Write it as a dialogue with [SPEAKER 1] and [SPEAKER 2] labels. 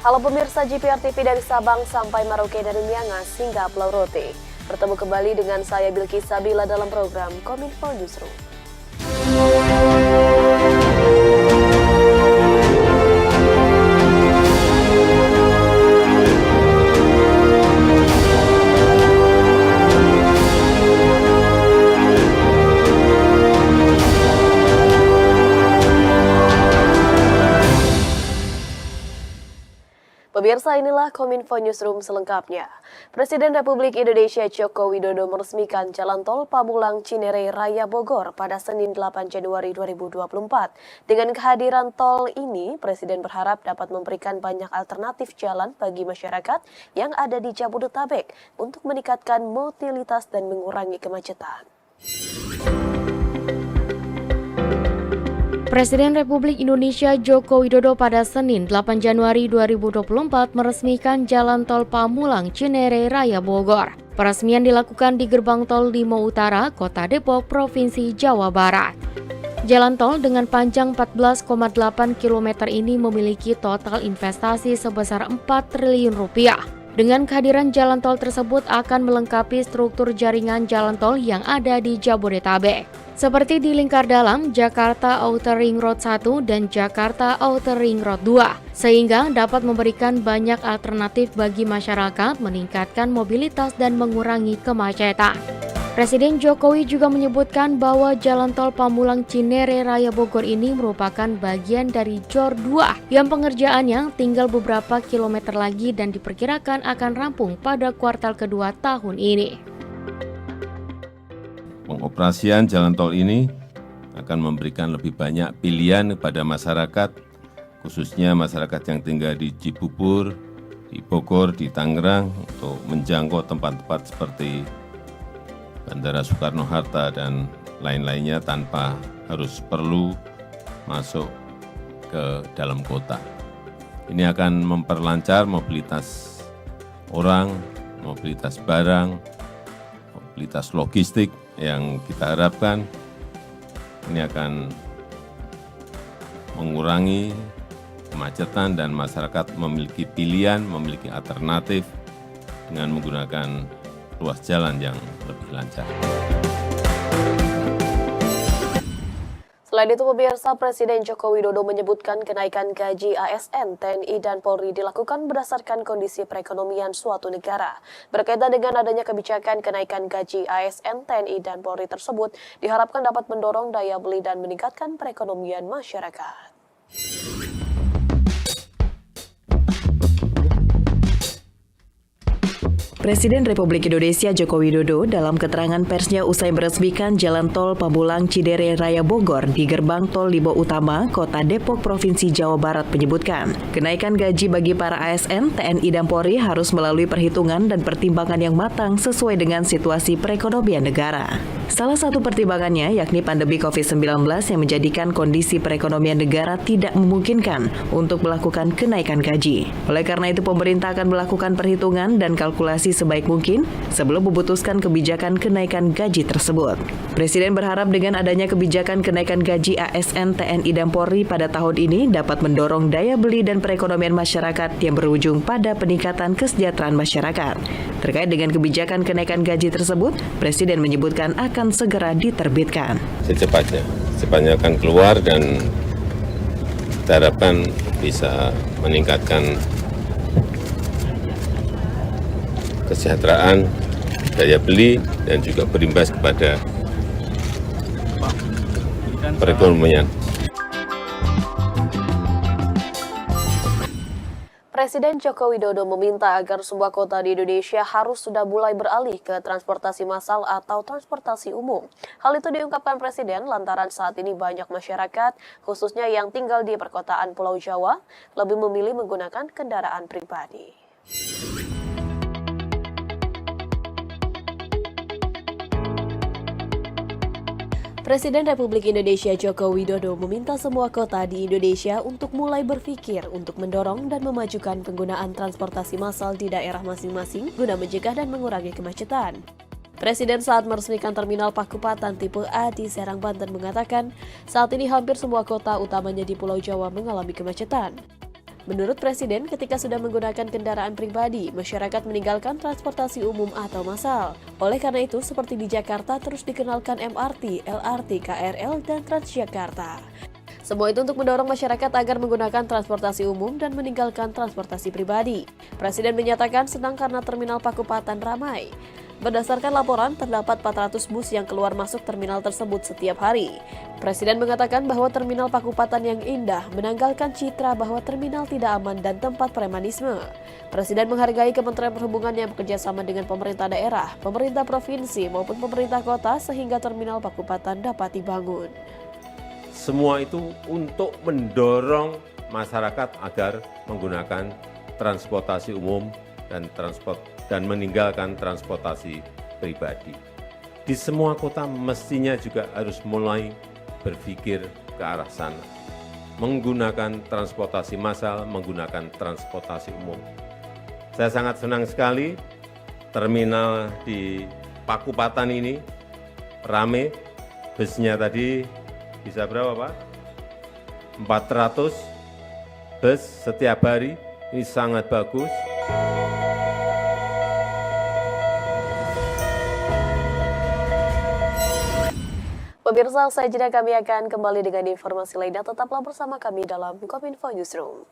[SPEAKER 1] Halo pemirsa GPR TV dari Sabang sampai Merauke dari Miangas hingga Pulau Rote. Bertemu kembali dengan saya Bilqis Sabila dalam program Kominfo Newsroom. Pemirsa, inilah Kominfo Newsroom selengkapnya. Presiden Republik Indonesia Joko Widodo meresmikan Jalan Tol Pamulang Cinere Raya Bogor pada Senin 8 Januari 2024. Dengan kehadiran tol ini, Presiden berharap dapat memberikan banyak alternatif jalan bagi masyarakat yang ada di Jabodetabek untuk meningkatkan mobilitas dan mengurangi kemacetan.
[SPEAKER 2] Presiden Republik Indonesia Joko Widodo pada Senin 8 Januari 2024 meresmikan Jalan Tol Pamulang Cinere Raya Bogor. Peresmian dilakukan di Gerbang Tol Limo Utara, Kota Depok, Provinsi Jawa Barat. Jalan tol dengan panjang 14,8 km ini memiliki total investasi sebesar 4 triliun rupiah. Dengan kehadiran jalan tol tersebut akan melengkapi struktur jaringan jalan tol yang ada di Jabodetabek, seperti di Lingkar Dalam, Jakarta Outer Ring Road 1 dan Jakarta Outer Ring Road 2, sehingga dapat memberikan banyak alternatif bagi masyarakat, meningkatkan mobilitas dan mengurangi kemacetan. Presiden Jokowi juga menyebutkan bahwa Jalan Tol Pamulang Cinere Raya Bogor ini merupakan bagian dari JOR 2 yang pengerjaannya tinggal beberapa kilometer lagi dan diperkirakan akan rampung pada kuartal kedua tahun ini.
[SPEAKER 3] Pengoperasian jalan tol ini akan memberikan lebih banyak pilihan kepada masyarakat, khususnya masyarakat yang tinggal di Cibubur, di Bogor, di Tangerang, untuk menjangkau tempat-tempat seperti Bandara Soekarno-Hatta dan lain-lainnya tanpa harus perlu masuk ke dalam kota. Ini akan memperlancar mobilitas orang, mobilitas barang, mobilitas logistik yang kita harapkan ini akan mengurangi kemacetan dan masyarakat memiliki pilihan, memiliki alternatif dengan menggunakan ruas jalan yang lebih lancar.
[SPEAKER 1] Selain itu, pemirsa, Presiden Joko Widodo menyebutkan kenaikan gaji ASN, TNI, dan Polri dilakukan berdasarkan kondisi perekonomian suatu negara. Berkaitan dengan adanya kebijakan kenaikan gaji ASN, TNI, dan Polri tersebut, diharapkan dapat mendorong daya beli dan meningkatkan perekonomian masyarakat.
[SPEAKER 4] Presiden Republik Indonesia Joko Widodo dalam keterangan persnya usai meresmikan Jalan Tol Pamulang Cinere Raya Bogor di Gerbang Tol Limo Utama, Kota Depok, Provinsi Jawa Barat menyebutkan, kenaikan gaji bagi para ASN, TNI, dan Polri harus melalui perhitungan dan pertimbangan yang matang sesuai dengan situasi perekonomian negara. Salah satu pertimbangannya yakni pandemi COVID-19 yang menjadikan kondisi perekonomian negara tidak memungkinkan untuk melakukan kenaikan gaji. Oleh karena itu, pemerintah akan melakukan perhitungan dan kalkulasi sebaik mungkin sebelum memutuskan kebijakan kenaikan gaji tersebut. Presiden berharap dengan adanya kebijakan kenaikan gaji ASN, TNI, dan Polri pada tahun ini dapat mendorong daya beli dan perekonomian masyarakat yang berujung pada peningkatan kesejahteraan masyarakat. Terkait dengan kebijakan kenaikan gaji tersebut, Presiden menyebutkan akan segera diterbitkan.
[SPEAKER 3] Secepatnya akan keluar dan kita harapkan bisa meningkatkan kesejahteraan, daya beli, dan juga berimbas kepada perekonomian.
[SPEAKER 1] Presiden Joko Widodo meminta agar semua kota di Indonesia harus sudah mulai beralih ke transportasi massal atau transportasi umum. Hal itu diungkapkan Presiden lantaran saat ini banyak masyarakat, khususnya yang tinggal di perkotaan Pulau Jawa, lebih memilih menggunakan kendaraan pribadi. Presiden Republik Indonesia Joko Widodo meminta semua kota di Indonesia untuk mulai berpikir untuk mendorong dan memajukan penggunaan transportasi massal di daerah masing-masing guna mencegah dan mengurangi kemacetan. Presiden saat meresmikan Terminal Pakupatan tipe A di Serang, Banten mengatakan, saat ini hampir semua kota utamanya di Pulau Jawa mengalami kemacetan. Menurut Presiden, ketika sudah menggunakan kendaraan pribadi, masyarakat meninggalkan transportasi umum atau massal. Oleh karena itu, seperti di Jakarta terus dikenalkan MRT, LRT, KRL, dan Transjakarta. Semua itu untuk mendorong masyarakat agar menggunakan transportasi umum dan meninggalkan transportasi pribadi. Presiden menyatakan senang karena terminal Pakupatan ramai. Berdasarkan laporan, terdapat 400 bus yang keluar masuk terminal tersebut setiap hari. Presiden mengatakan bahwa terminal Pakupatan yang indah menanggalkan citra bahwa terminal tidak aman dan tempat premanisme. Presiden menghargai Kementerian Perhubungan yang bekerjasama dengan pemerintah daerah, pemerintah provinsi maupun pemerintah kota sehingga terminal Pakupatan dapat dibangun.
[SPEAKER 3] Semua itu untuk mendorong masyarakat agar menggunakan transportasi umum dan meninggalkan transportasi pribadi. Di semua kota mestinya juga harus mulai berpikir ke arah sana. Menggunakan transportasi massal, menggunakan transportasi umum. Saya sangat senang sekali terminal di Pakupatan ini rame. Busnya tadi bisa berapa, Pak? 400 bus setiap hari. Ini sangat bagus.
[SPEAKER 1] Pemirsa, usai jeda kami akan kembali dengan informasi lainnya. Tetaplah bersama kami dalam Kominfo Newsroom.